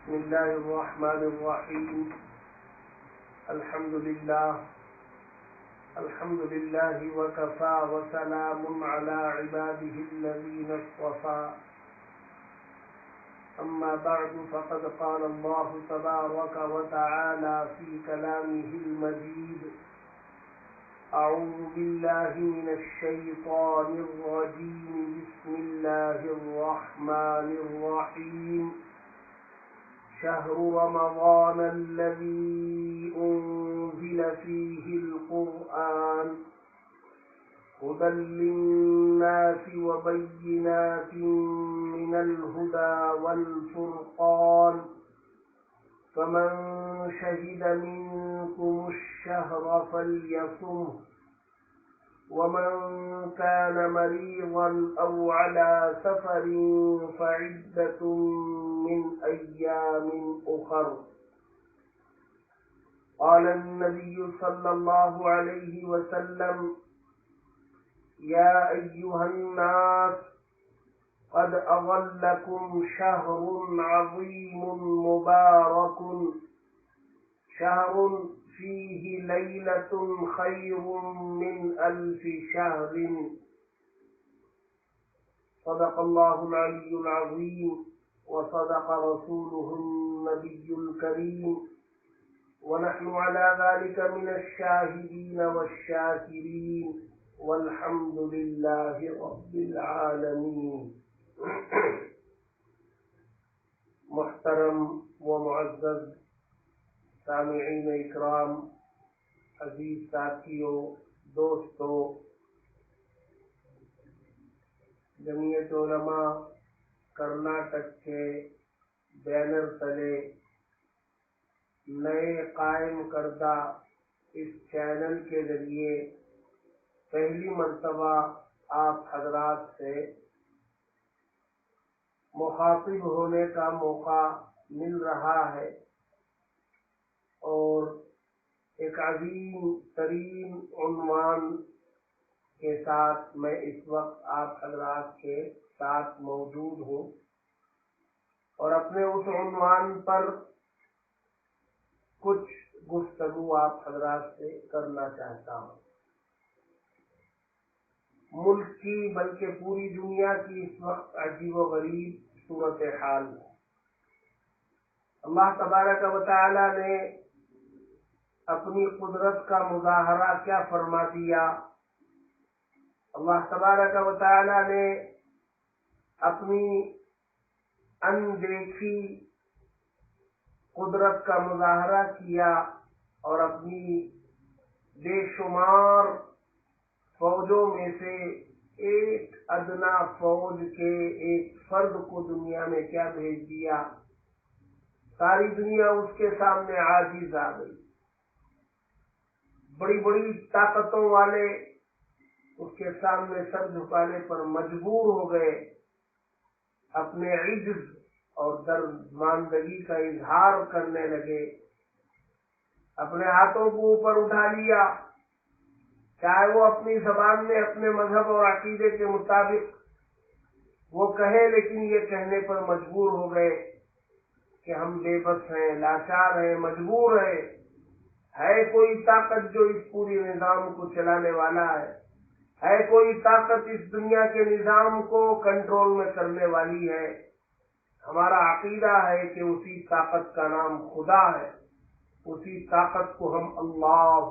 بسم الله الرحمن الرحيم. الحمد لله وكفى وسلام على عباده الذين اصطفى. أما بعد فقد قال الله تبارك وتعالى في كلامه المجيد: أعوذ بالله من الشيطان الرجيم. بسم الله الرحمن الرحيم. شهر رمضان الذي أنزل فيه القرآن هدى للناس وبينات من الهدى والفرقان فمن شهد منكم الشهر فليصمه ومن كان مريضا أو على سفر فعدة من أيام أخر. قال النبي صلى الله عليه وسلم: يا أيها الناس قد أظلكم شهر عظيم مبارك، شهر فيه ليلة خير من 1000 شهر. صدق الله العلي العظيم وصدق رسوله النبي الكريم، ونحن على ذلك من الشاهدين والشاكرين، والحمد لله رب العالمين. محترم و معزز سامعین اکرام، عزیز ساتھیوں، دوستوں، جمعیت علماء کرناٹک کے بینر تلے نئے قائم کردہ اس چینل کے ذریعے پہلی مرتبہ آپ حضرات سے مخاطب ہونے کا موقع مل رہا ہے، اور ایک عظیم ترین عنوان کے ساتھ میں اس وقت آپ حضرات کے ساتھ موجود ہوں، اور اپنے اس عنوان پر کچھ گفتگو آپ حضرات سے کرنا چاہتا ہوں۔ ملک کی بلکہ پوری دنیا کی اس وقت عجیب و غریب صورتحال ہے۔ اللہ تبارک و تعالی نے اپنی قدرت کا مظاہرہ کیا فرما دیا؟ اللہ تبارک و تعالی نے اپنی اندیکھی قدرت کا مظاہرہ کیا، اور اپنی بے شمار فوجوں میں سے ایک ادنا فوج کے ایک فرد کو دنیا میں کیا بھیج دیا؟ ساری دنیا اس کے سامنے عاجز آ گئی۔ بڑی بڑی طاقتوں والے اس کے سامنے سر جھکانے پر مجبور ہو گئے، اپنے عجز اور درماندگی کا اظہار کرنے لگے، اپنے ہاتھوں کو اوپر اٹھا لیا، چاہے وہ اپنی زبان میں اپنے مذہب اور عقیدے کے مطابق وہ کہے، لیکن یہ کہنے پر مجبور ہو گئے کہ ہم بے بس ہیں، لاچار ہیں، مجبور ہیں۔ ہے کوئی طاقت جو اس پوری نظام کو چلانے والا ہے کوئی طاقت اس دنیا کے نظام کو کنٹرول میں کرنے والی ہے؟ ہمارا عقیدہ ہے کہ اسی طاقت کا نام خدا ہے، اسی طاقت کو ہم اللہ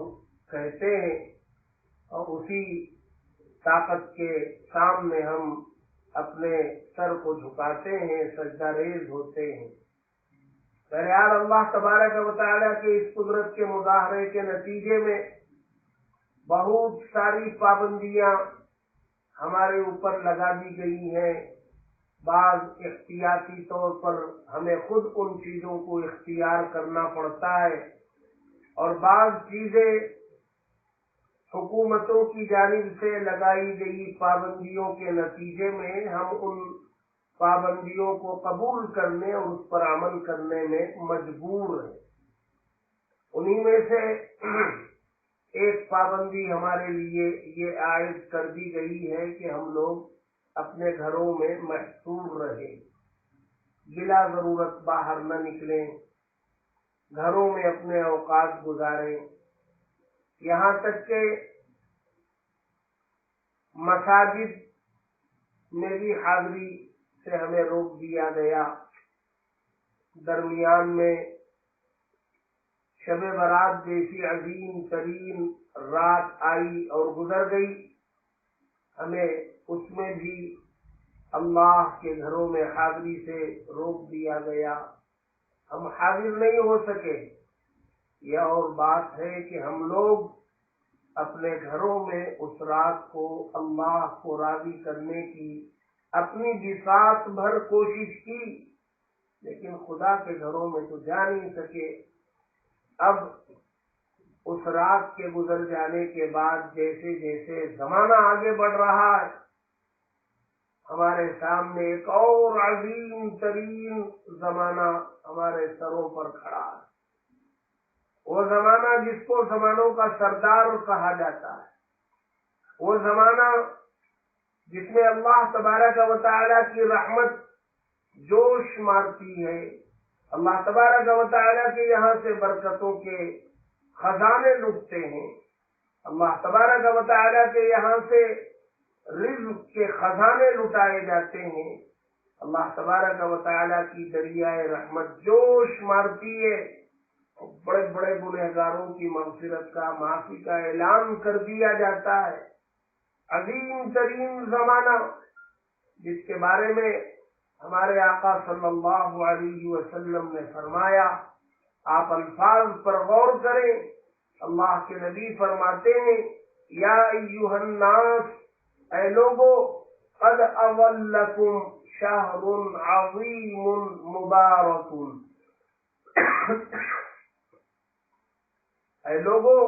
کہتے ہیں، اور اسی طاقت کے سامنے ہم اپنے سر کو جھکاتے ہیں، سجدہ ریز ہوتے ہیں۔ بہرحال اللہ تبارک و تعالیٰ کے اس قدرت کے مظاہرے کے نتیجے میں بہت ساری پابندیاں ہمارے اوپر لگا دی گئی ہیں۔ بعض احتیاطی طور پر ہمیں خود ان چیزوں کو اختیار کرنا پڑتا ہے، اور بعض چیزیں حکومتوں کی جانب سے لگائی گئی پابندیوں کے نتیجے میں ہم ان پابندیوں کو قبول کرنے اور اس پر عمل کرنے میں مجبور ہیں۔ انہی میں سے ایک پابندی ہمارے لیے یہ عائد کر دی گئی ہے کہ ہم لوگ اپنے گھروں میں محصور رہیں۔ بلا ضرورت باہر نہ نکلیں، گھروں میں اپنے اوقات گزاریں، یہاں تک کہ مساجد میں بھی حاضری سے ہمیں روک دیا گیا۔ درمیان میں شب برات جیسی عظیم ترین رات آئی اور گزر گئی، ہمیں اس میں بھی اللہ کے گھروں میں حاضری سے روک دیا گیا، ہم حاضر نہیں ہو سکے۔ یہ اور بات ہے کہ ہم لوگ اپنے گھروں میں اس رات کو اللہ کو راضی کرنے کی اپنی بساط بھر کوشش کی، لیکن خدا کے گھروں میں تو جا نہیں سکے۔ اب اس رات کے گزر جانے کے بعد جیسے جیسے زمانہ آگے بڑھ رہا ہے، ہمارے سامنے ایک اور عظیم ترین زمانہ ہمارے سروں پر کھڑا ہے، وہ زمانہ جس کو زمانوں کا سردار کہا جاتا ہے، وہ زمانہ جس میں اللہ تبارک و تعالیٰ کی رحمت جوش مارتی ہے، اللہ تبارک و تعالیٰ کے یہاں سے برکتوں کے خزانے لٹتے ہیں، اللہ تبارک و تعالیٰ کے یہاں سے رزق کے خزانے لٹائے جاتے ہیں، اللہ تبارک و تعالیٰ کی دریائے رحمت جوش مارتی ہے، بڑے بڑے گنہگاروں کی مغفرت کا، معافی کا اعلان کر دیا جاتا ہے۔ عظیم ترین زمانہ جس کے بارے میں ہمارے آقا صلی اللہ علیہ وسلم نے فرمایا، آپ الفاظ پر غور کریں، اللہ کے نبی فرماتے ہیں، یا ایھا الناس، اے لوگو، قد اضلکم شہر عظیم مبارک، اے لوگو،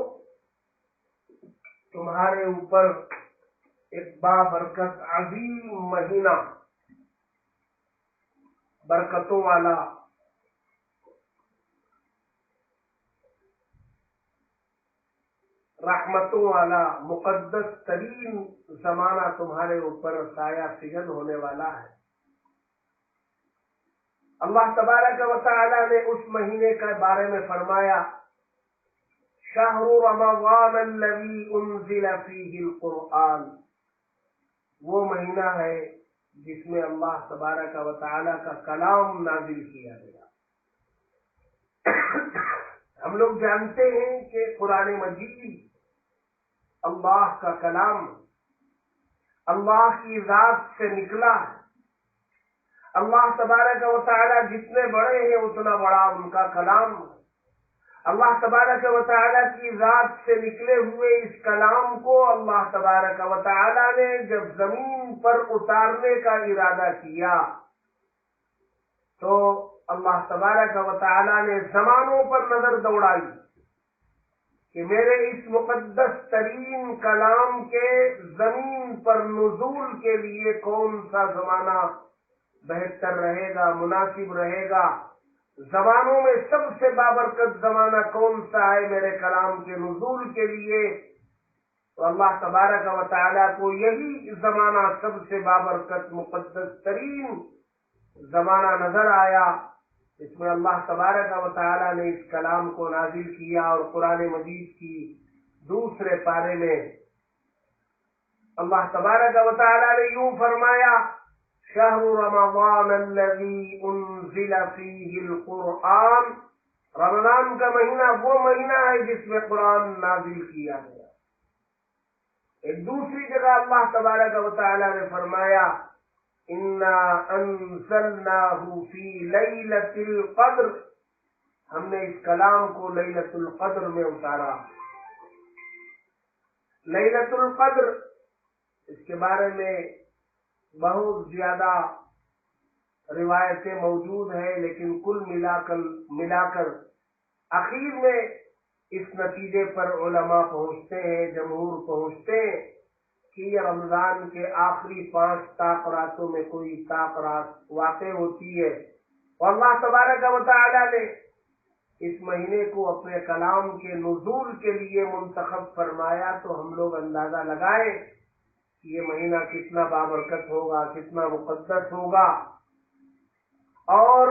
تمہارے اوپر ایک بابرکت عظیم مہینہ، برکتوں والا، رحمتوں والا، مقدس ترین زمانہ تمہارے اوپر سایہ فگن ہونے والا ہے۔ اللہ تبارک و تعالی نے اس مہینے کے بارے میں فرمایا، شہر رمضان الذی انزل فیہ القرآن، وہ مہینہ ہے جس میں اللہ تبارک و تعالی کا کلام نازل کیا گیا۔ ہم لوگ جانتے ہیں کہ قرآن مجید اللہ کا کلام، اللہ کی ذات سے نکلا ہے۔ اللہ تبارک و تعالی جتنے بڑے ہیں اتنا بڑا ان کا کلام ہے۔ اللہ تبارک و تعالی کی ذات سے نکلے ہوئے اس کلام کو اللہ تبارک و تعالی نے جب زمین پر اتارنے کا ارادہ کیا تو اللہ تبارک و تعالی نے زمانوں پر نظر دوڑائی کہ میرے اس مقدس ترین کلام کے زمین پر نزول کے لیے کون سا زمانہ بہتر رہے گا، مناسب رہے گا، زمانوں میں سب سے بابرکت زمانہ کون سا ہے میرے کلام کے نزول کے لیے، تو اللہ تبارک و تعالیٰ کو یہی زمانہ سب سے بابرکت مقدس ترین زمانہ نظر آیا، اس میں اللہ تبارک و تعالیٰ نے اس کلام کو نازل کیا۔ اور قرآن مجید کی دوسرے پارے میں اللہ تبارک و تعالیٰ نے یوں فرمایا، شہر رمضان الذی انزل فیہ القرآن، رمضان کا مہینہ وہ مہینہ ہے جس میں قرآن نازل کیا گیا۔ ایک دوسری جگہ اللہ تبارک و تعالی نے فرمایا، انا انزلناہ فی لیلۃ القدر، ہم نے اس کلام کو لیلۃ القدر میں اتارا۔ لیلۃ القدر، اس کے بارے میں بہت زیادہ روایتیں موجود ہیں، لیکن کل ملا کر اخیر میں اس نتیجے پر علماء پہنچتے ہیں، جمہور پہنچتے ہیں کہ یہ رمضان کے آخری 5 طاق راتوں میں کوئی طاق رات واقع ہوتی ہے، اور اللہ تبارک و تعالی نے اس مہینے کو اپنے کلام کے نزول کے لیے منتخب فرمایا۔ تو ہم لوگ اندازہ لگائیں کہ یہ مہینہ کتنا بابرکت ہوگا، کتنا مقدس ہوگا۔ اور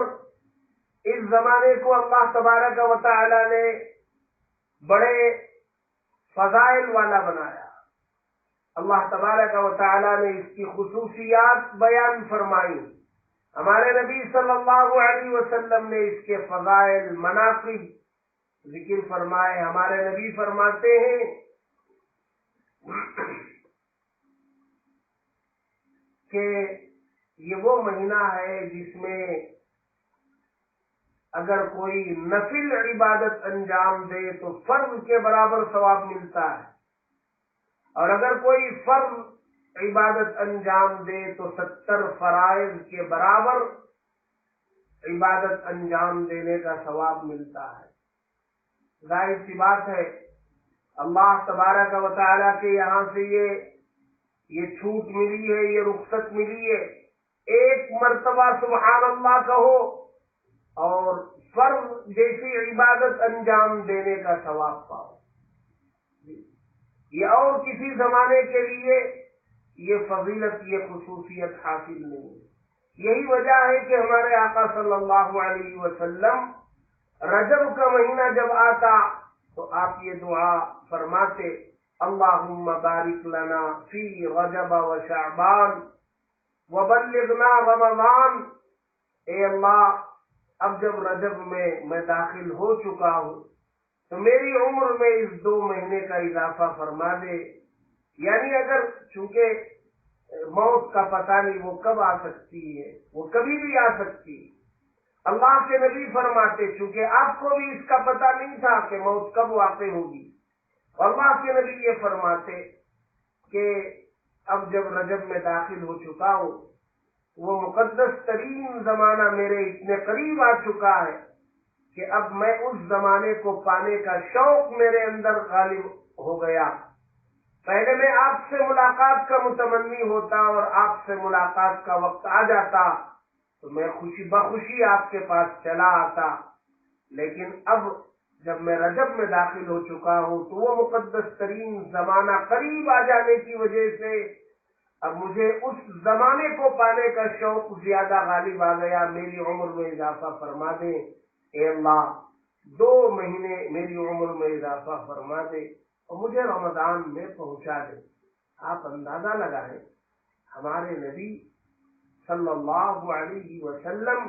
اس زمانے کو اللہ تبارک و تعالی نے بڑے فضائل والا بنایا. اللہ تبارک و تعالی نے اس کی خصوصیات بیان فرمائی. ہمارے نبی صلی اللہ علیہ وسلم نے اس کے فضائل مناقب ذکر فرمائے. ہمارے نبی فرماتے ہیں کہ یہ وہ مہینہ ہے جس میں اگر کوئی نفل عبادت انجام دے تو فرض کے برابر ثواب ملتا ہے، اور اگر کوئی فرض عبادت انجام دے تو 70 فرائض کے برابر عبادت انجام دینے کا ثواب ملتا ہے. ظاہر سی بات ہے اللہ تبارک و تعالیٰ کے یہاں سے یہ چھوٹ ملی ہے، یہ رخصت ملی ہے. ایک مرتبہ سبحان اللہ کہو اور فرض جیسی عبادت انجام دینے کا ثواب پاؤ. یہ اور کسی زمانے کے لیے یہ فضیلت، یہ خصوصیت حاصل نہیں. یہی وجہ ہے کہ ہمارے آقا صلی اللہ علیہ وسلم رجب کا مہینہ جب آتا تو آپ یہ دعا فرماتے اللہم بارک لنا فی رجب و شعبان وبلغنا رمضان. اے اللہ، اب جب رجب میں داخل ہو چکا ہوں تو میری عمر میں اس 2 مہینے کا اضافہ فرما دے. یعنی اگر چونکہ موت کا پتہ نہیں وہ کب آ سکتی ہے، وہ کبھی بھی آ سکتی ہے. اللہ کے نبی فرماتے چونکہ آپ کو بھی اس کا پتہ نہیں تھا کہ موت کب واقع ہوگی، اللہ کے نبی یہ فرماتے کہ اب جب رجب میں داخل ہو چکا ہوں، وہ مقدس ترین زمانہ میرے اتنے قریب آ چکا ہے کہ اب میں اس زمانے کو پانے کا شوق میرے اندر غالب ہو گیا. پہلے میں آپ سے ملاقات کا متمنی ہوتا اور آپ سے ملاقات کا وقت آ جاتا تو میں خوشی بخوشی آپ کے پاس چلا آتا. لیکن اب جب میں رجب میں داخل ہو چکا ہوں تو وہ مقدس ترین زمانہ قریب آ جانے کی وجہ سے اب مجھے اس زمانے کو پانے کا شوق زیادہ غالب آ گیا. میری عمر میں اضافہ فرما دے اے اللہ، 2 مہینے میری عمر میں اضافہ فرما دے اور مجھے رمضان میں پہنچا دے. آپ اندازہ لگائیں ہمارے نبی صلی اللہ علیہ وسلم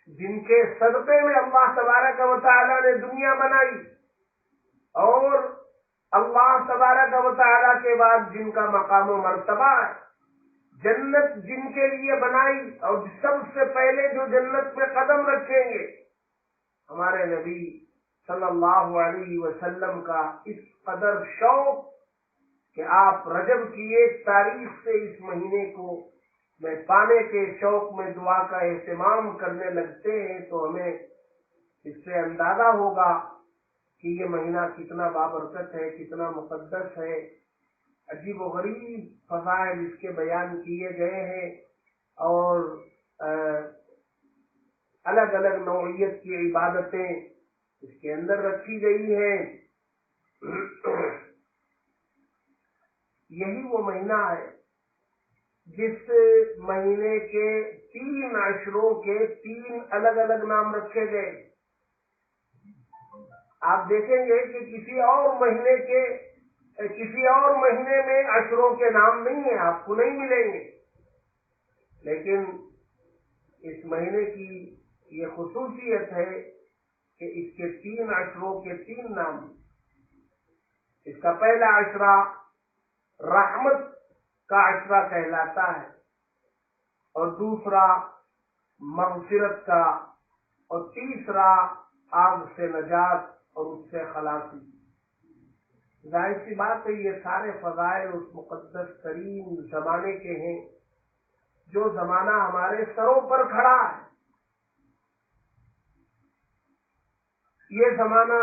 جن کے صدقے میں اللہ تبارک و تعالیٰ نے دنیا بنائی، اور اللہ تبارک و تعالیٰ کے بعد جن کا مقام و مرتبہ ہے، جنت جن کے لیے بنائی اور سب سے پہلے جو جنت میں قدم رکھیں گے، ہمارے نبی صلی اللہ علیہ وسلم کا اس قدر شوق کہ آپ رجب کی 1 تاریخ سے اس مہینے کو میں پانے کے شوق میں دعا کا اہتمام کرنے لگتے ہیں، تو ہمیں اس سے اندازہ ہوگا کہ یہ مہینہ کتنا بابرکت ہے، کتنا مقدس ہے. عجیب و غریب فضائل اس کے بیان کیے گئے ہیں اور الگ الگ نوعیت کی عبادتیں اس کے اندر رکھی گئی ہیں. یہی وہ مہینہ ہے جس مہینے کے 3 عشروں کے 3 الگ الگ نام رکھے گئے. آپ دیکھیں گے کہ کسی اور مہینے میں عشروں کے نام نہیں ہیں، آپ کو نہیں ملیں گے. لیکن اس مہینے کی یہ خصوصیت ہے کہ اس کے 3 عشروں کے 3 نام. اس کا پہلا عشرہ رحمت کا عشرہ کہلاتا ہے، اور دوسرا مغفرت کا، اور تیسرا آگ سے نجات اور اس سے خلاصی. ظاہر سی بات ہے یہ سارے فضائل اس مقدس ترین زمانے کے ہیں جو زمانہ ہمارے سروں پر کھڑا ہے. یہ زمانہ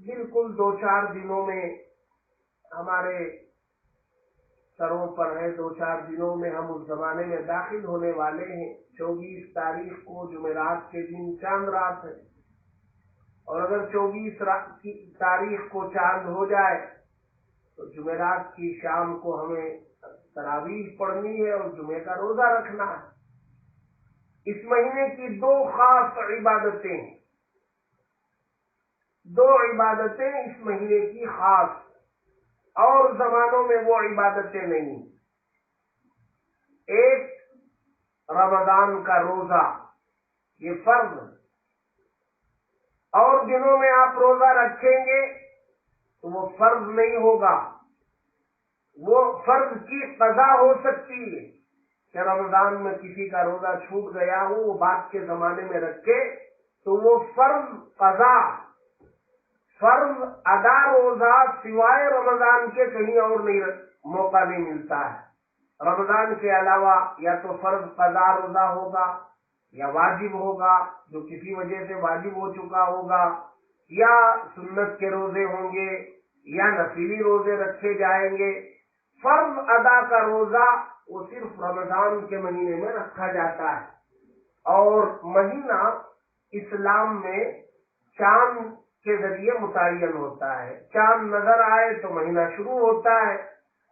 بالکل 2-4 دنوں میں ہمارے سروں پر ہے. 2-4 دنوں میں ہم اس زمانے میں داخل ہونے والے ہیں. 24 تاریخ کو جمعرات کے دن چاند رات ہے، اور اگر 24 تاریخ کو چاند ہو جائے تو جمعرات کی شام کو ہمیں تراویح پڑھنی ہے اور جمعے کا روزہ رکھنا ہے. اس مہینے کی دو خاص عبادتیں، دو عبادتیں اس مہینے کی خاص، اور زمانوں میں وہ عبادتیں نہیں۔ ایک رمضان کا روزہ، یہ فرض، اور دنوں میں آپ روزہ رکھیں گے تو وہ فرض نہیں ہوگا، وہ فرض کی قضا ہو سکتی ہے کہ رمضان میں کسی کا روزہ چھوٹ گیا ہو، وہ بعد کے زمانے میں رکھے تو وہ فرض قضا، فرض ادا روزہ سوائے رمضان کے کہیں اور نہیں موقع نہیں ملتا ہے۔ رمضان کے علاوہ یا تو فرض قضا روزہ ہوگا، یا واجب ہوگا جو کسی وجہ سے واجب ہو چکا ہوگا، یا سنت کے روزے ہوں گے، یا نفلی روزے رکھے جائیں گے۔ فرض ادا کا روزہ وہ صرف رمضان کے مہینے میں رکھا جاتا ہے، اور مہینہ اسلام میں چاند کے ذریعے متعین ہوتا ہے۔ چاند نظر آئے تو مہینہ شروع ہوتا ہے،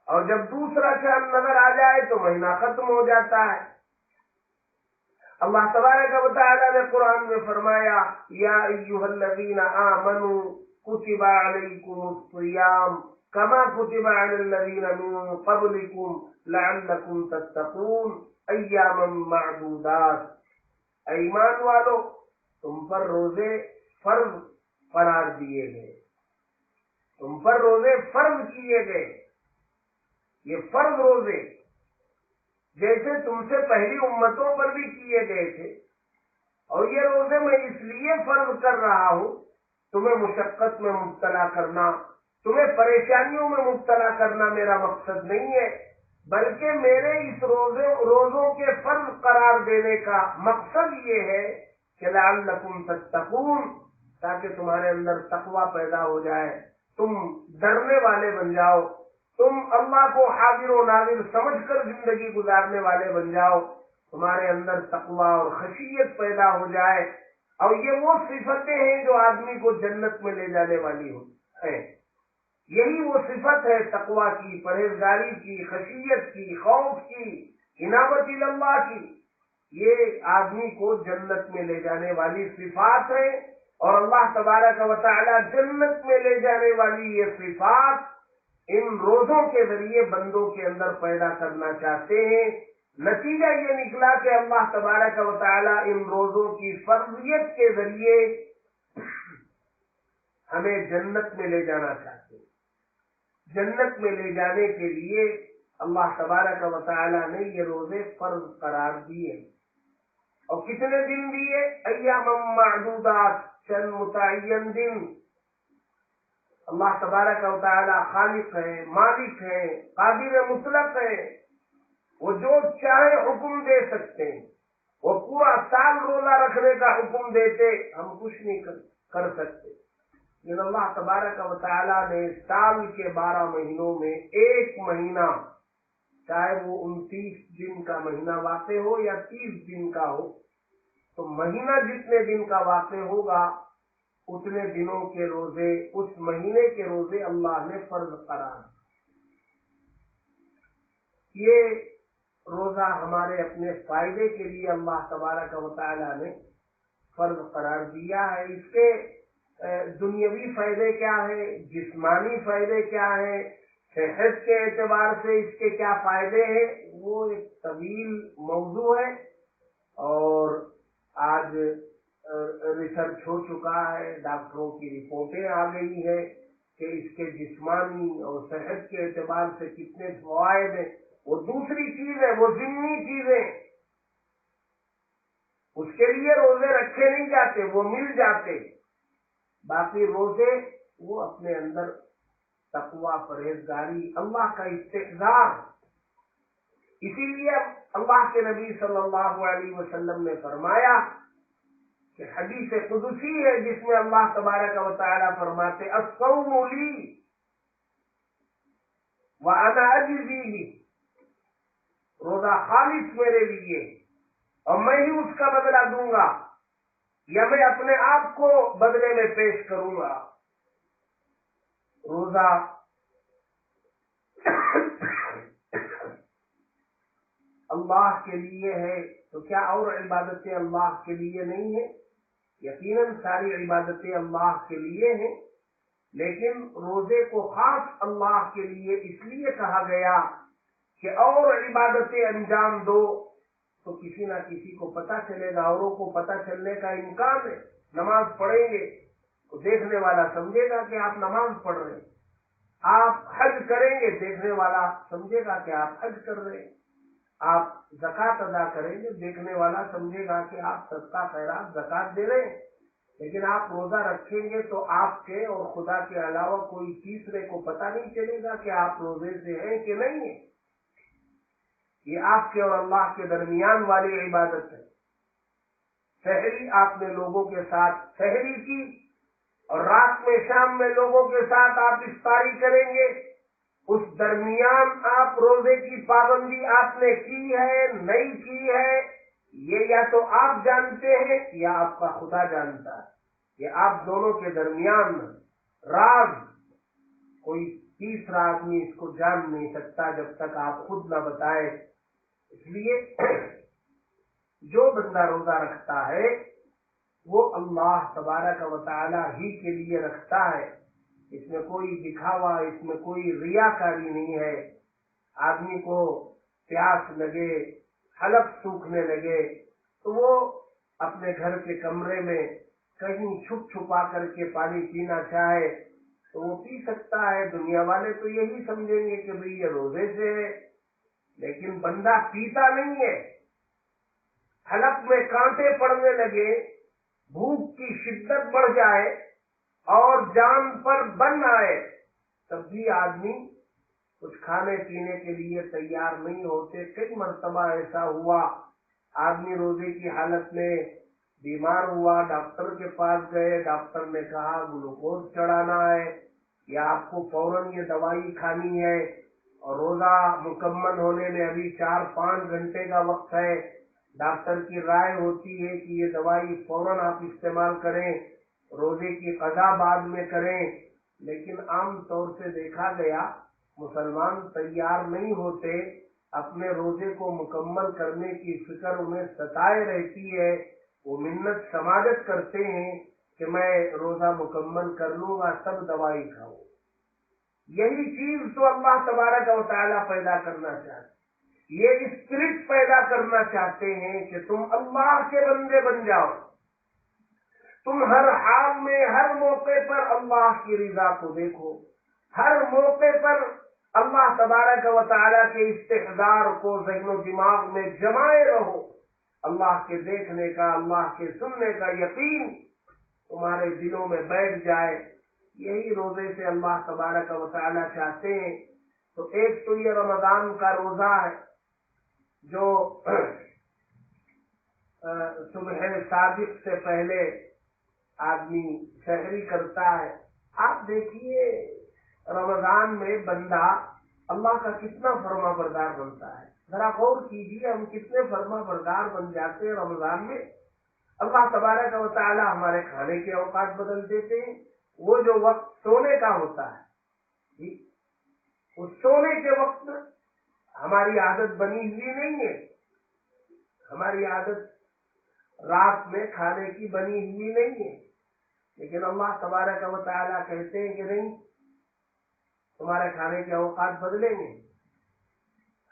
اور جب دوسرا چاند نظر آ جائے تو مہینہ ختم ہو جاتا ہے۔ اللہ تبارک و تعالی نے قرآن میں فرمایا، یا ایھا الذین آمنوا کتب علیکم الصیام کما کتب علی الذین من قبلکم لعلکم تتقون ایاما معدودات۔ اے ایمان والو، تم پر روزے فرض قرار دیے گئے، تم پر روزے فرض کیے گئے، یہ فرض روزے جیسے تم سے پہلی امتوں پر بھی کیے گئے تھے، اور یہ روزے میں اس لیے فرض کر رہا ہوں تمہیں مشقت میں مبتلا کرنا، تمہیں پریشانیوں میں مبتلا کرنا میرا مقصد نہیں ہے، بلکہ میرے اس روزوں کے فرض قرار دینے کا مقصد یہ ہے کہ لعلکم تتقون، تاکہ تمہارے اندر تقوی پیدا ہو جائے، تم ڈرنے والے بن جاؤ، تم اللہ کو حاضر و ناظر سمجھ کر زندگی گزارنے والے بن جاؤ، تمہارے اندر تقوی اور خشیت پیدا ہو جائے۔ اور یہ وہ صفتیں ہیں جو آدمی کو جنت میں لے جانے والی ہیں، یہی وہ صفت ہے تقوی کی، پرہیزگاری کی، خشیت کی، خوف کی، انابت اللہ کی، یہ آدمی کو جنت میں لے جانے والی صفات ہیں، اور اللہ تبارک و تعالی جنت میں لے جانے والی یہ صفات ان روزوں کے ذریعے بندوں کے اندر پیدا کرنا چاہتے ہیں۔ نتیجہ یہ نکلا کہ اللہ تبارک و تعالی ان روزوں کی فرضیت کے ذریعے ہمیں جنت میں لے جانا چاہتے ہیں۔ جنت میں لے جانے کے لیے اللہ تبارک و تعالی نے یہ روزے فرض قرار دیے، اور کتنے دن دیے؟ ایام معدودات، چند متعین دن۔ اللہ تبارک و تعالی خالق ہے، مالک ہے، قادر مطلق ہے، وہ جو چاہے حکم دے سکتے ہیں، وہ پورا سال روزہ رکھنے کا حکم دیتے، ہم کچھ نہیں کر سکتے، لیکن اللہ تبارک و تعالی نے سال کے 12 مہینوں میں ایک مہینہ، چاہے وہ 29 دن کا مہینہ واقع ہو یا 30 دن کا ہو، تو مہینہ جتنے دن کا واقع ہوگا اتنے دنوں کے روزے، اس مہینے کے روزے اللہ نے فرض قرار۔ یہ روزہ ہمارے اپنے فائدے کے لیے اللہ تبارک و تعالی نے فرض قرار دیا ہے۔ اس کے دنیاوی فائدے کیا ہیں، جسمانی فائدے کیا ہیں، صحت کے اعتبار سے اس کے کیا فائدے ہیں، وہ ایک طویل موضوع ہے، اور آج ریسرچ ہو چکا ہے، ڈاکٹروں کی رپورٹیں آ گئی ہیں کہ اس کے جسمانی اور صحت کے اعتبار سے کتنے فوائد ہیں۔ وہ دوسری چیز ہے، وہ ضمنی چیزیں، اس کے لیے روزے رکھے نہیں جاتے، وہ مل جاتے، باقی روزے وہ اپنے اندر تقوی، پرہیزگاری، اللہ کا استحضار۔ اسی لیے اللہ کے نبی صلی اللہ علیہ وسلم نے فرمایا کہ حدیث قدسی ہے جس میں اللہ تبارک و تعالی فرماتے الصوم لی وانا اجزی بہ، روزہ خالص میرے لیے اور میں ہی اس کا بدلہ دوں گا، یا میں اپنے آپ کو بدلے میں پیش کروں گا۔ روزہ اللہ کے لیے ہے، تو کیا اور عبادتیں اللہ کے لیے نہیں ہیں؟ یقیناً ساری عبادتیں اللہ کے لیے ہیں، لیکن روزے کو خاص اللہ کے لیے اس لیے کہا گیا کہ اور عبادتیں انجام دو تو کسی نہ کسی کو پتہ چلے گا، اوروں کو پتہ چلنے کا امکان ہے۔ نماز پڑھیں گے تو دیکھنے والا سمجھے گا کہ آپ نماز پڑھ رہے ہیں، آپ حج کریں گے دیکھنے والا سمجھے گا کہ آپ حج کر رہے ہیں، آپ زکوٰۃ ادا کریں گے دیکھنے والا سمجھے گا کہ آپ صدقہ خیرات زکوٰۃ دے رہے ہیں۔ لیکن آپ روزہ رکھیں گے تو آپ کے اور خدا کے علاوہ کوئی تیسرے کو پتہ نہیں چلے گا کہ آپ روزے سے ہیں کہ نہیں ہیں۔ یہ آپ کے اور اللہ کے درمیان والی عبادت ہے۔ سحری آپ نے لوگوں کے ساتھ سحری کی اور رات میں شام میں لوگوں کے ساتھ آپ افطاری کریں گے، اس درمیان آپ روزے کی پابندی آپ نے کی ہے نہیں کی ہے، یہ یا تو آپ جانتے ہیں یا آپ کا خدا جانتا ہے۔ یہ آپ دونوں کے درمیان راز، کوئی تیسرا آدمی اس کو جان نہیں سکتا جب تک آپ خود نہ بتائے۔ اس لیے جو بندہ روزہ رکھتا ہے وہ اللہ تبارک و تعالی ہی کے لیے رکھتا ہے، اس میں کوئی دکھاوا، اس میں کوئی ریاکاری نہیں ہے۔ آدمی کو پیاس لگے، حلق سوکھنے لگے تو وہ اپنے گھر کے کمرے میں کہیں چھپ چھپا کر کے پانی پینا چاہے تو وہ پی سکتا ہے۔ دنیا والے تو یہی سمجھیں گے کہ بھئی یہ روزے سے ہے، لیکن بندہ پیتا نہیں ہے۔ حلق میں کانٹے پڑنے لگے، بھوک کی شدت بڑھ جائے اور جان پر بن آئے، تب بھی آدمی کچھ کھانے پینے کے لیے تیار نہیں ہوتے۔ کئی مرتبہ ایسا ہوا، آدمی روزے کی حالت میں بیمار ہوا، ڈاکٹر کے پاس گئے، ڈاکٹر نے کہا گلوکوز چڑھانا ہے یا آپ کو فوراً یہ دوائی کھانی ہے، اور روزہ مکمل ہونے میں ابھی 4-5 گھنٹے کا وقت ہے۔ ڈاکٹر کی رائے ہوتی ہے کہ یہ دوائی فوراً آپ استعمال کریں، روزے کی قضا بعد میں کریں، لیکن عام طور سے دیکھا گیا مسلمان تیار نہیں ہوتے، اپنے روزے کو مکمل کرنے کی فکر انہیں ستائے رہتی ہے، وہ منت سماجت کرتے ہیں کہ میں روزہ مکمل کر لوں گا تب دوائی کھاؤں۔ یہی چیز تو اللہ تبارک و تعالیٰ پیدا کرنا چاہتے، یہ اسپرٹ پیدا کرنا چاہتے ہیں کہ تم اللہ کے بندے بن جاؤ، تم ہر حال میں ہر موقع پر اللہ کی رضا کو دیکھو، ہر موقع پر اللہ تبارک و تعالیٰ کے استحضار کو ذہن و دماغ میں جمائے رہو، اللہ کے دیکھنے کا، اللہ کے سننے کا یقین تمہارے دلوں میں بیٹھ جائے۔ یہی روزے سے اللہ تبارک و تعالیٰ چاہتے ہیں۔ تو ایک تو یہ رمضان کا روزہ ہے جو صبح صادق سے پہلے آدمی سحری کرتا ہے۔ آپ دیکھیے رمضان میں بندہ اللہ کا کتنا فرما بردار بنتا ہے، ذرا غور کیجیے، ہم کتنے فرما بردار بن جاتے ہیں رمضان میں۔ اللہ تبارک و تعالی ہمارے کھانے کے اوقات بدل دیتے ہیں، وہ جو وقت سونے کا ہوتا ہے اس سونے کے وقت ہماری عادت بنی ہوئی نہیں ہے، ہماری عادت رات میں کھانے کی بنی ہوئی نہیں ہے، لیکن اللہ تبارک و تعالیٰ کہتے ہیں کہ نہیں، تمہارے کھانے کے اوقات بدلیں گے۔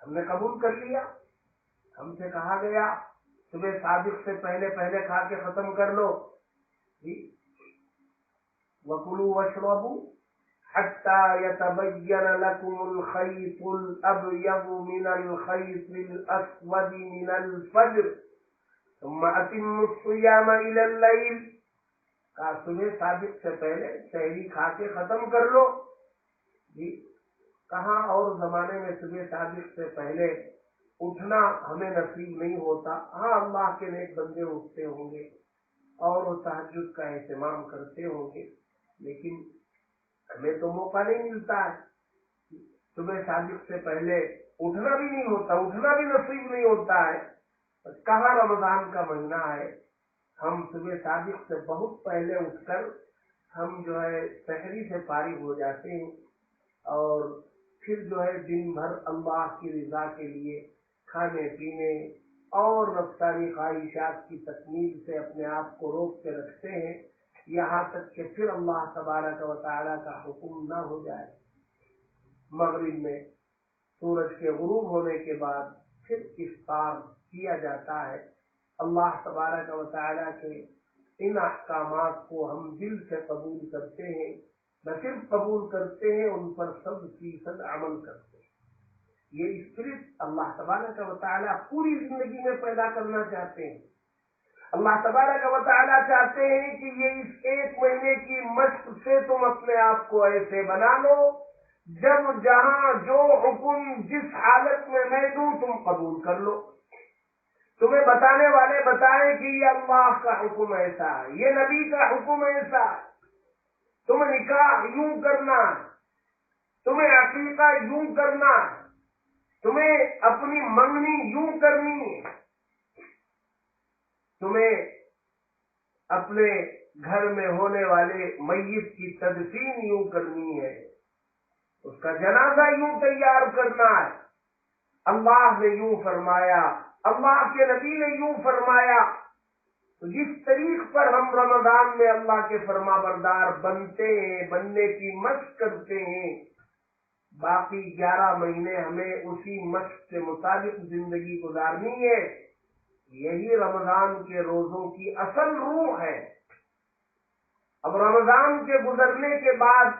ہم نے قبول کر لیا، ہم سے کہا گیا صبح صادق سے پہلے پہلے کھا کے ختم کر لو، وَكُلُوا وَاشْرَبُوا حَتَّى يَتَبَيَّنَ لَكُمُ الْخَيْطُ الْأَبْيَضُ مِنَ الْخَيْطِ الْأَسْوَدِ مِنَ الْفَجْرِ ثُمَّ أَتِمُّوا الصِّيَامَ إِلَى اللَّيْلِ۔ کہا صبح صادق سے پہلے سحری کھا کے ختم کر لو۔ کہاں اور زمانے میں صبح صادق سے پہلے اٹھنا ہمیں نصیب نہیں ہوتا۔ ہاں اللہ کے نیک بندے اٹھتے ہوں گے اور وہ تہجد کا اہتمام کرتے ہوں گے، لیکن ہمیں تو موقع نہیں ملتا ہے، صبح صادق سے پہلے اٹھنا بھی نہیں ہوتا، اٹھنا بھی نصیب نہیں ہوتا ہے۔ کہاں رمضان کا مہینہ ہے، ہم صبح صادق سے بہت پہلے اٹھ کر ہم جو ہے سحری سے فارغ ہو جاتے ہیں، اور پھر جو ہے دن بھر اللہ کی رضا کے لیے کھانے پینے اور نفسانی خواہشات کی تکمیل سے اپنے آپ کو روک کے رکھتے ہیں، یہاں تک کہ پھر اللہ تبارک و تعالیٰ کا حکم نہ ہو جائے۔ مغرب میں سورج کے غروب ہونے کے بعد پھر افطار کیا جاتا ہے۔ اللہ تبارک و تعالیٰ کے ان احکامات کو ہم دل سے قبول کرتے ہیں، نہ صرف قبول کرتے ہیں، ان پر 100% عمل کرتے ہیں۔ یہ اسپرٹ اللہ تبارک و تعالیٰ پوری زندگی میں پیدا کرنا چاہتے ہیں۔ اللہ تبارک و تعالیٰ چاہتے ہیں کہ یہ اس 1 مہینے کی مشق سے تم اپنے آپ کو ایسے بنا لو، جب جہاں جو حکم جس حالت میں دوں تم قبول کر لو۔ تمہیں بتانے والے بتائیں کہ یہ اللہ کا حکم ایسا ہے، یہ نبی کا حکم ایسا ہے، تمہیں نکاح یوں کرنا ہے، تمہیں عقیقہ یوں کرنا ہے، تمہیں اپنی منگنی یوں کرنی ہے، تمہیں اپنے گھر میں ہونے والے میت کی تدفین یوں کرنی ہے، اس کا جنازہ یوں تیار کرنا ہے۔ اللہ نے یوں فرمایا، اللہ کے نبی نے یوں فرمایا۔ تو جس طریق پر ہم رمضان میں اللہ کے فرما بردار بنتے ہیں، بننے کی مشق کرتے ہیں، باقی 11 مہینے ہمیں اسی مشق کے مطابق زندگی گزارنی ہے۔ یہی رمضان کے روزوں کی اصل روح ہے۔ اب رمضان کے گزرنے کے بعد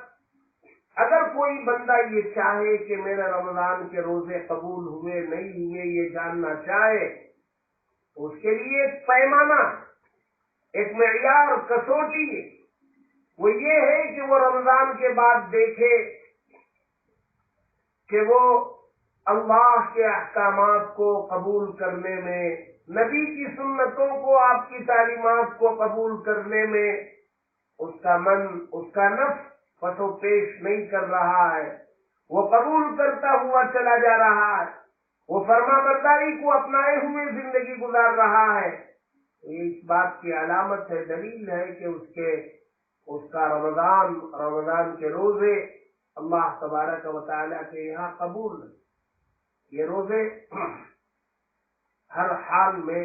اگر کوئی بندہ یہ چاہے کہ میرے رمضان کے روزے قبول ہوئے نہیں ہوئے یہ جاننا چاہے، اس کے لیے ایک پیمانہ، ایک معیار، کسوٹی وہ یہ ہے کہ وہ رمضان کے بعد دیکھے کہ وہ اللہ کے احکامات کو قبول کرنے میں، نبی کی سنتوں کو، آپ کی تعلیمات کو قبول کرنے میں اس کا من، اس کا نفس پس و پیش نہیں کر رہا ہے، وہ قبول کرتا ہوا چلا جا رہا ہے، وہ فرما برداری کو اپنائے ہوئے زندگی گزار رہا ہے۔ یہ اس بات کی علامت ہے، دلیل ہے کہ اس کا رمضان کے روزے اللہ تبارک و تعالیٰ کے یہاں قبول ہے۔ یہ روزے ہر حال میں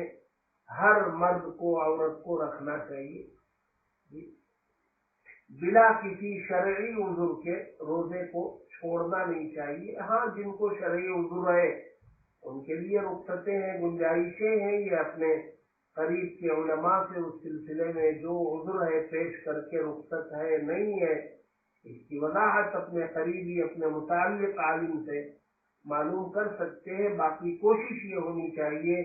ہر مرد کو، عورت کو رکھنا چاہیے، بلا کسی شرعی عذر کے روزے کو چھوڑنا نہیں چاہیے۔ ہاں، جن کو شرعی عذر ہے ان کے لیے رخصتیں ہیں، گنجائشیں ہیں، یہ اپنے قریب کے علماء سے اس سلسلے میں جو عذر ہے پیش کر کے رخصت ہے نہیں ہے اس کی وضاحت اپنے قریبی، اپنے متعلق عالم سے معلوم کر سکتے ہیں۔ باقی کوشش یہ ہونی چاہیے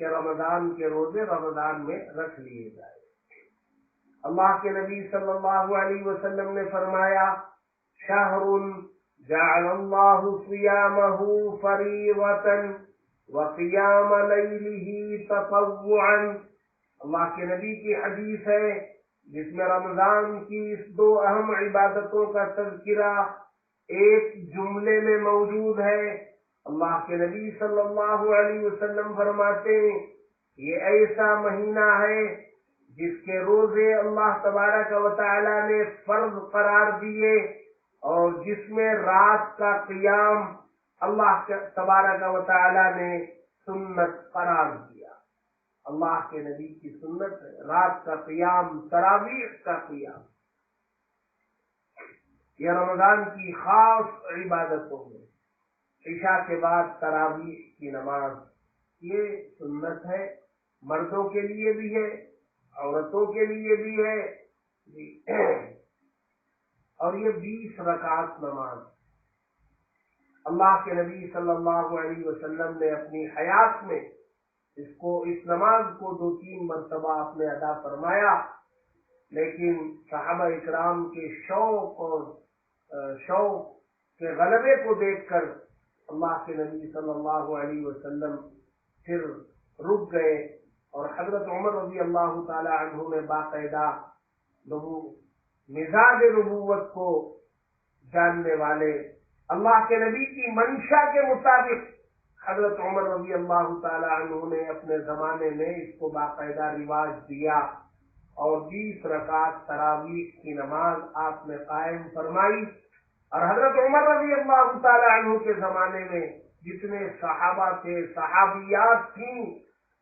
کہ رمضان کے روزے رمضان میں رکھ لیے جائے۔ اللہ کے نبی صلی اللہ علیہ وسلم نے فرمایا، شہر جعل اللہ صیامہ فریضۃ وقیام لیلہ تطوعا۔ اللہ کے نبی کی حدیث ہے جس میں رمضان کی اس 2 اہم عبادتوں کا تذکرہ ایک جملے میں موجود ہے۔ اللہ کے نبی صلی اللہ علیہ وسلم فرماتے ہیں، یہ ایسا مہینہ ہے جس کے روزے اللہ تبارک و تعالی نے فرض قرار دیے اور جس میں رات کا قیام اللہ تبارک و تعالی نے سنت قرار دیا۔ اللہ کے نبی کی سنت ہے رات کا قیام، تراویح کا قیام۔ یہ رمضان کی خاص عبادتوں میں عشاء کے بعد تراویح کی نماز یہ سنت ہے، مردوں کے لیے بھی ہے، عورتوں کے لیے بھی ہے، اور یہ 20 رکعت نماز اللہ کے نبی صلی اللہ علیہ وسلم نے اپنی حیات میں اس نماز کو 2-3 مرتبہ آپ نے ادا فرمایا، لیکن صحابہ اکرام کے شوق کے غلبے کو دیکھ کر اللہ کے نبی صلی اللہ علیہ وسلم پھر رک گئے، اور حضرت عمر رضی اللہ تعالی عنہ نے باقاعدہ مزاج نبوت کو جاننے والے اللہ کے نبی کی منشا کے مطابق حضرت عمر رضی اللہ تعالی عنہ نے اپنے زمانے میں اس کو باقاعدہ رواج دیا اور 20 رکعت تراویح کی نماز آپ نے قائم فرمائی۔ اور حضرت عمر رضی اللہ تعالی عنہ کے زمانے میں جتنے صحابہ تھے، صحابیات تھیں،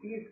30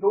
2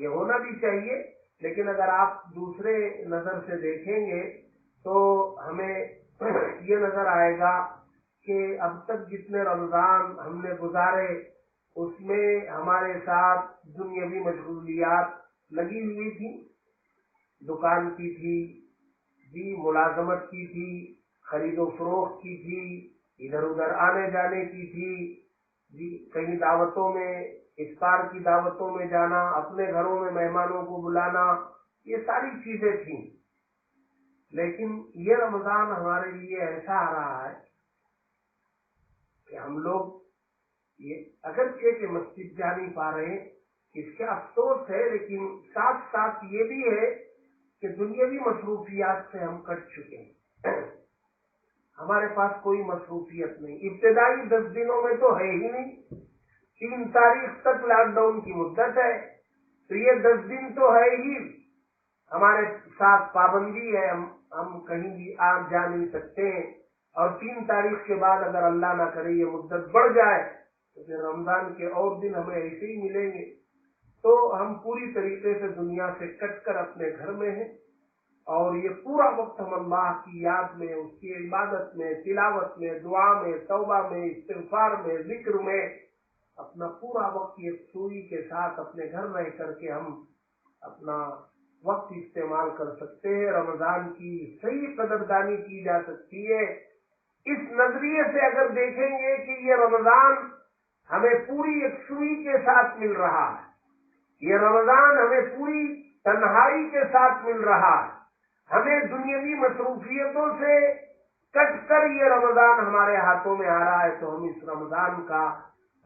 یہ ہونا بھی چاہیے، لیکن اگر آپ دوسرے نظر سے دیکھیں گے تو ہمیں یہ نظر آئے گا کہ اب تک جتنے رمضان ہم نے گزارے اس میں ہمارے ساتھ دنیاوی مشغولیات لگی ہوئی تھی، دکان کی تھی جی، ملازمت کی تھی، خرید و فروخت کی تھی، ادھر ادھر آنے جانے کی تھی جی، کہیں دعوتوں میں، افطار کی دعوتوں میں جانا، اپنے گھروں میں مہمانوں کو بلانا، یہ ساری چیزیں تھیں۔ لیکن یہ رمضان ہمارے لیے ایسا آ رہا ہے کہ ہم لوگ یہ اگرچہ کہ مسجد جا نہیں پا رہے، اس کا افسوس ہے، لیکن ساتھ ساتھ یہ بھی ہے کہ دنیاوی مصروفیات سے ہم کٹ چکے ہیں، ہمارے پاس کوئی مصروفیت نہیں۔ ابتدائی 10 دنوں میں تو ہے ہی نہیں، 3 تاریخ تک لاک ڈاؤن کی مدت ہے، تو یہ 10 دن تو ہے ہی، ہمارے ساتھ پابندی ہے، ہم کہیں بھی آ جا نہیں سکتے ہیں، اور 3 تاریخ کے بعد اگر اللہ نہ کرے یہ مدت بڑھ جائے تو پھر رمضان کے اور دن ہمیں ایسے ہی ملیں گے۔ تو ہم پوری طریقے سے دنیا سے کٹ کر اپنے گھر میں ہیں، اور یہ پورا وقت ہم اللہ کی یاد میں، اس کی عبادت میں، تلاوت میں، دعا میں، توبہ میں، استغفار میں، ذکر میں اپنا پورا وقت یکسوئی کے ساتھ اپنے گھر رہ کر کے ہم اپنا وقت استعمال کر سکتے ہیں، رمضان کی صحیح قدردانی کی جا سکتی ہے۔ اس نظریے سے اگر دیکھیں گے کہ یہ رمضان ہمیں پوری یکسوئی کے ساتھ مل رہا ہے، یہ رمضان ہمیں پوری تنہائی کے ساتھ مل رہا ہے، ہمیں دنیاوی مصروفیتوں سے کٹ کر یہ رمضان ہمارے ہاتھوں میں آ رہا ہے، تو ہم اس رمضان کا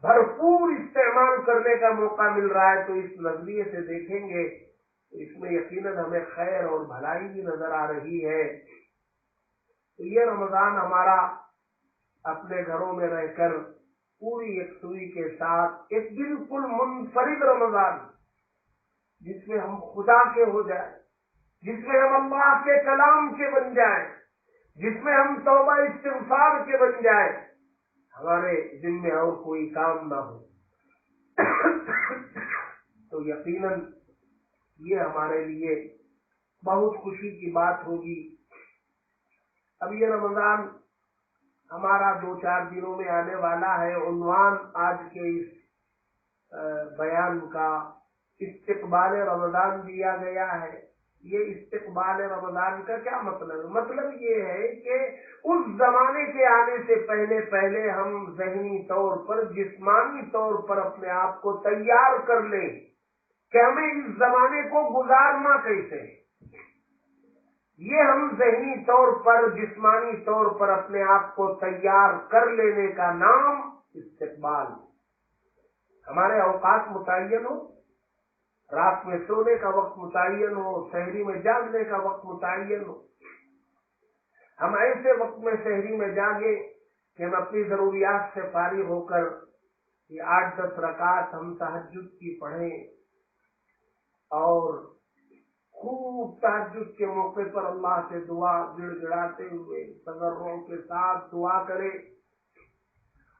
بھرپور استعمال کرنے کا موقع مل رہا ہے، تو اس نظریے سے دیکھیں گے تو اس میں یقیناً ہمیں خیر اور بھلائی بھی نظر آ رہی ہے۔ تو یہ رمضان ہمارا اپنے گھروں میں رہ کر پوری یکسوئی کے ساتھ ایک بالکل منفرد رمضان، جس میں ہم خدا کے ہو جائیں، جس میں ہم اللہ کے کلام کے بن جائیں، جس میں ہم توبہ استغفار کے بن جائیں، ہمارے ذمہ اور کوئی کام نہ ہو، تو یقیناً یہ ہمارے لیے بہت خوشی کی بات ہوگی۔ اب یہ رمضان ہمارا 2-4 دنوں میں آنے والا ہے۔ عنوان آج کے اس بیان کا استقبال رمضان دیا گیا ہے۔ یہ استقبال رمضان کا کیا مطلب ہے؟ مطلب یہ ہے کہ اس زمانے کے آنے سے پہلے پہلے ہم ذہنی طور پر، جسمانی طور پر اپنے آپ کو تیار کر لیں کہ ہمیں اس زمانے کو گزارنا کیسے ہے۔ یہ ہم ذہنی طور پر، جسمانی طور پر اپنے آپ کو تیار کر لینے کا نام استقبال۔ ہمارے اوقات متعین ہو، رات میں سونے کا وقت متعین ہو، سحری میں جاگنے کا وقت متعین ہو، ہم ایسے وقت میں سحری میں جاگیں کہ ہم اپنی ضروریات سے فارغ ہو کر یہ 8-10 رکعت ہم تہجد کی پڑھیں، اور خوب تہجد کے موقع پر اللہ سے دعا گڑ گڑاتے ہوئے تضرع کے ساتھ دعا کریں،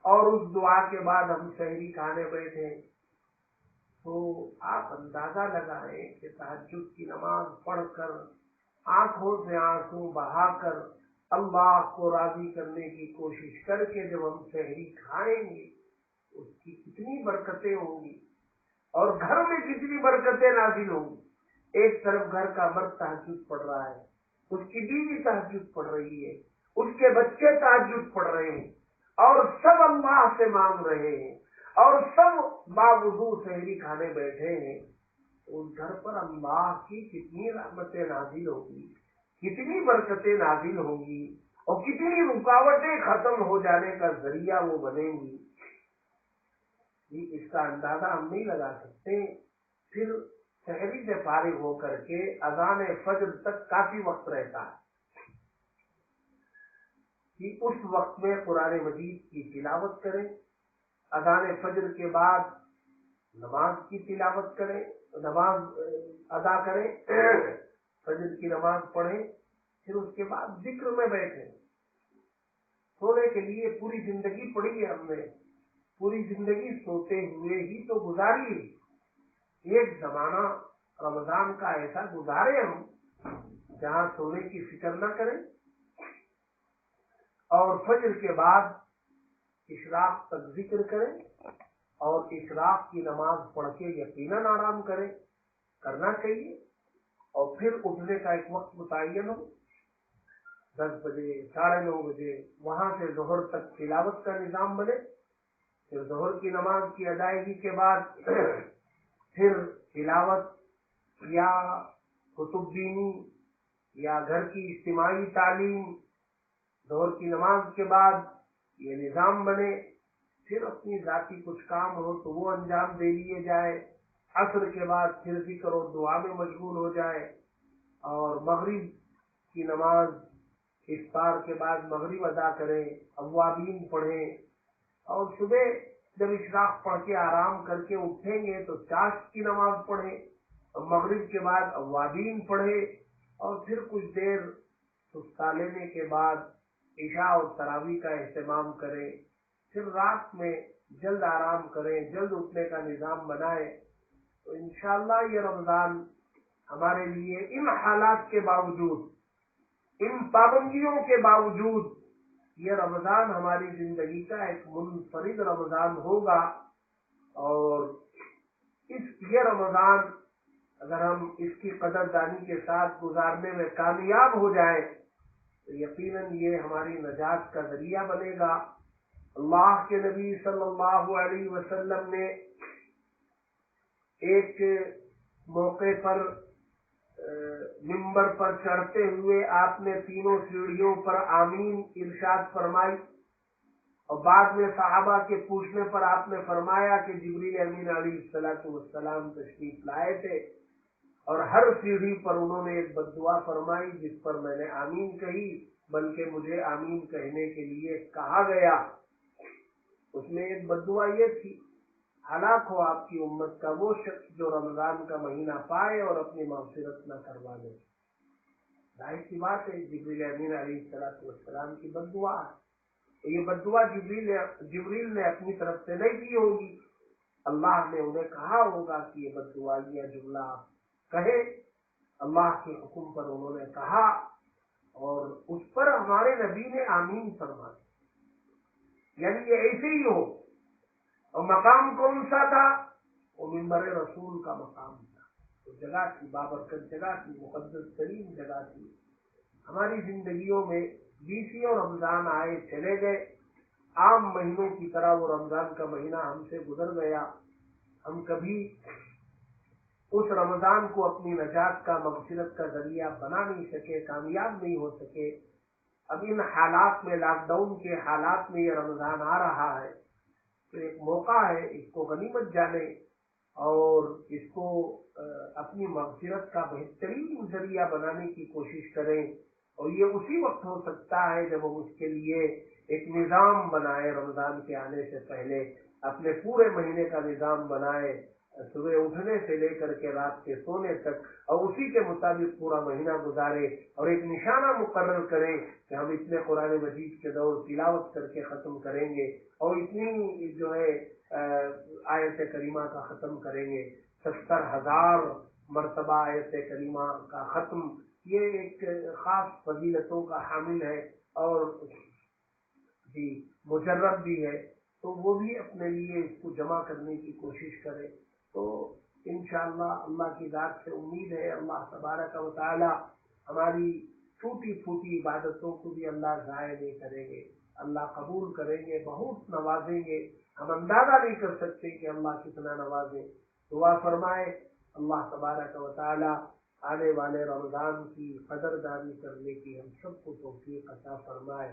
اور اس دعا کے بعد ہم سحری کھانے بیٹھیں، تو آپ اندازہ لگائیں کہ تہجد کی نماز پڑھ کر، آنکھوں سے آنسو بہا کر، اللہ کو راضی کرنے کی کوشش کر کے جب ہم سحری کھائیں گے اس کی کتنی برکتیں ہوں گی، اور گھر میں کتنی برکتیں نازل ہوں گی۔ ایک طرف گھر کا مرد تہجد پڑھ رہا ہے، اس کی بیوی تہجد پڑھ رہی ہے، اس کے بچے تہجد پڑھ رہے ہیں، اور سب اللہ سے مانگ رہے ہیں، اور سب باوضو سحری کھانے بیٹھے ہیں، اس گھر پر اللہ کی کتنی رحمتیں نازل ہوگی، کتنی برکتیں نازل ہوں گی، اور کتنی رکاوٹیں ختم ہو جانے کا ذریعہ وہ بنیں گی۔ اس کا اندازہ ہم نہیں لگا سکتے۔ پھر سحری سے فارغ ہو کر کے اذان فجر تک کافی وقت رہتا ہے کہ اس وقت میں قرآن مجید کی تلاوت کریں، اذان فجر کے بعد نماز کی تلاوت کریں، نماز ادا کریں، فجر کی نماز پڑھیں، پھر اس کے بعد ذکر میں بیٹھیں۔ سونے کے لیے پوری زندگی پڑھی ہے ہم نے، پوری زندگی سوتے ہوئے ہی تو گزاری ہے، ایک زمانہ رمضان کا ایسا گزارے ہم جہاں سونے کی فکر نہ کریں اور فجر کے بعد اشراق تک ذکر کریں اور اشراق کی نماز پڑھ کے یقیناً آرام کریں، کرنا چاہیے، اور پھر اٹھنے کا ایک وقت متعین ہو، 10 بجے 9:30 بجے، وہاں سے ظہر تک تلاوت کا نظام بنے، پھر ظہر کی نماز کی ادائیگی کے بعد پھر تلاوت یا کتب بینی یا گھر کی اجتماعی تعلیم، ظہر کی نماز کے بعد یہ نظام بنے، پھر اپنی ذاتی کچھ کام ہو تو وہ انجام دے لیے جائے، عصر کے بعد پھر ذکر اور دعا میں مشغول ہو جائے، اور مغرب کی نماز افطار کے بعد مغرب ادا کریں، اوابین پڑھیں، اور صبح جب اشراق پڑھ کے آرام کر کے اٹھیں گے تو چاشت کی نماز پڑھیں، اور مغرب کے بعد اوابین پڑھیں، اور پھر کچھ دیر سستا لینے کے بعد عشاء اور تراویح کا اہتمام کریں، پھر رات میں جلد آرام کریں، جلد اٹھنے کا نظام بنائیں، تو انشاءاللہ یہ رمضان ہمارے لیے ان حالات کے باوجود، ان پابندیوں کے باوجود، یہ رمضان ہماری زندگی کا ایک منفرد رمضان ہوگا، اور یہ رمضان اگر ہم اس کی قدردانی کے ساتھ گزارنے میں کامیاب ہو جائیں تو یقیناً یہ ہماری نجات کا ذریعہ بنے گا۔ اللہ کے نبی صلی اللہ علیہ وسلم نے ایک موقع پر ممبر پر چڑھتے ہوئے آپ نے تینوں سیڑھیوں پر آمین ارشاد فرمائی، اور بعد میں صحابہ کے پوچھنے پر آپ نے فرمایا کہ جبریل امین علیہ السلام تشریف لائے تھے، اور ہر سیڑھی پر انہوں نے ایک بد دعا فرمائی جس پر میں نے آمین کہی، بلکہ مجھے آمین کہنے کے لیے کہا گیا۔ اس میں ایک بد دعا یہ تھی، ہلاک ہو آپ کی امت کا وہ شخص جو رمضان کا مہینہ پائے اور اپنی مغفرت نہ کروا لے۔ ظاہر سی بات ہے، جبریل امین علیہ السلام کی بد دعا ہے، تو یہ بد دعا جبریل نے اپنی طرف سے نہیں کی ہوگی، اللہ نے انہیں کہا ہوگا کہ یہ بد دعا یا جملہ کہے، اللہ کے حکم پر انہوں نے کہا، اور اس پر ہمارے نبی نے آمین فرمایا، یعنی یہ ایسے ہی ہو۔ اور مقام کون سا تھا؟ وہ ممبر رسول کا مقام تھا، تو جگہ تھی، بابرکت جگہ تھی، مقدس ترین جگہ تھی۔ ہماری زندگیوں میں 20 رمضان آئے چلے گئے، عام مہینوں کی طرح وہ رمضان کا مہینہ ہم سے گزر گیا، ہم کبھی اس رمضان کو اپنی نجات کا، مغفرت کا ذریعہ بنا نہیں سکے، کامیاب نہیں ہو سکے۔ اب ان حالات میں، لاک ڈاؤن کے حالات میں یہ رمضان آ رہا ہے، تو ایک موقع ہے، اس کو غنیمت جانیں اور اس کو اپنی مغفرت کا بہترین ذریعہ بنانے کی کوشش کریں، اور یہ اسی وقت ہو سکتا ہے جب ہم اس کے لیے ایک نظام بنائے، رمضان کے آنے سے پہلے اپنے پورے مہینے کا نظام بنائے، صبح اٹھنے سے لے کر کے رات کے سونے تک، اور اسی کے مطابق پورا مہینہ گزارے، اور ایک نشانہ مقرر کریں کہ ہم اتنے قرآن مجید کے دور تلاوت کر کے ختم کریں گے، اور اتنی جو ہے آیت کریمہ کا ختم کریں گے، 70,000 مرتبہ آیت کریمہ کا ختم، یہ ایک خاص فضیلتوں کا حامل ہے، اور جی مجرب بھی ہے، تو وہ بھی اپنے لیے اس کو جمع کرنے کی کوشش کرے، تو انشاءاللہ اللہ کی ذات سے امید ہے اللہ تبارک و تعالی ہماری چھوٹی چھوٹی عبادتوں کو بھی اللہ ضائع نہیں کریں گے، اللہ قبول کریں گے، بہت نوازیں گے، ہم اندازہ نہیں کر سکتے کہ اللہ کتنا نوازے۔ دعا فرمائے اللہ تبارک و تعالی آنے والے رمضان کی قدردانی کرنے کی ہم سب کو توفیق عطا فرمائے،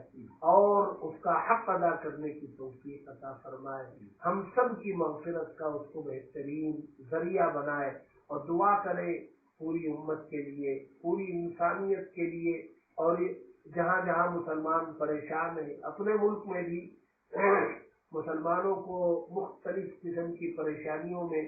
اور اس کا حق ادا کرنے کی توفیق عطا فرمائے، ہم سب کی مغفرت کا اس کو بہترین ذریعہ بنائے، اور دعا کرے پوری امت کے لیے، پوری انسانیت کے لیے، اور جہاں جہاں مسلمان پریشان ہیں، اپنے ملک میں بھی مسلمانوں کو مختلف قسم کی پریشانیوں میں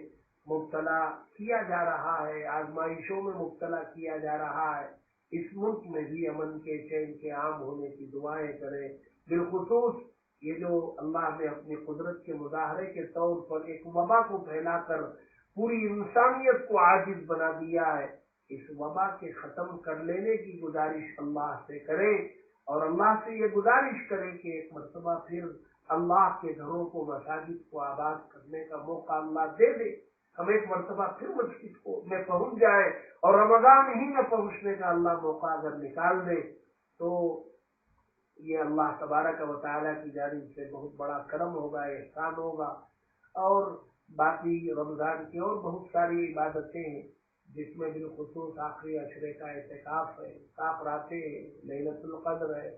مبتلا کیا جا رہا ہے، آزمائشوں میں مبتلا کیا جا رہا ہے، اس ملک میں بھی امن کے، چین کے عام ہونے کی دعائیں کریں، بالخصوص یہ جو اللہ نے اپنی قدرت کے مظاہرے کے طور پر ایک وبا کو پھیلا کر پوری انسانیت کو عاجز بنا دیا ہے. اس وبا کے ختم کر لینے کی گزارش اللہ سے کریں اور اللہ سے یہ گزارش کریں کہ ایک مرتبہ پھر اللہ کے گھروں کو مساجد کو آباد کرنے کا موقع اللہ دے دے. ہم ایک مرتبہ پھر مسجد کو میں پہنچ جائیں اور رمضان ہی میں پہنچنے کا اللہ موقع اگر نکال دے تو یہ اللہ تبارک و تعالیٰ کی جانب سے بہت بڑا کرم ہوگا، احسان ہوگا. اور باقی رمضان کی اور بہت ساری عبادتیں ہیں جس میں بالخصوص آخری عشرے کا اعتکاف ہے، اعتکاف راتیں ہیں، لیلۃ القدر ہے،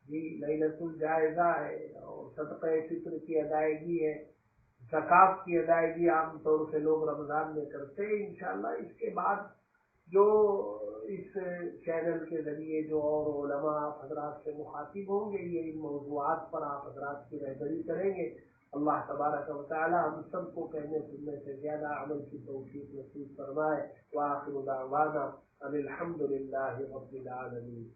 جی لیلۃ الجائزہ ہے، اور صدقہ فطر کی ادائیگی ہے، زکوٰۃ کی ادائیگی عام طور سے لوگ رمضان میں کرتے ہیں. انشاءاللہ اس کے بعد جو اس چینل کے ذریعے جو اور علماء آپ حضرات سے مخاطب ہوں گے یہ ان موضوعات پر آپ حضرات کی رہبری کریں گے. اللہ تبارک و تعالی ہم سب کو کہنے سننے سے زیادہ عمل کی توفیق نصیب فرمائے. وآخر دعوانا ان الحمد للہ رب العالمین.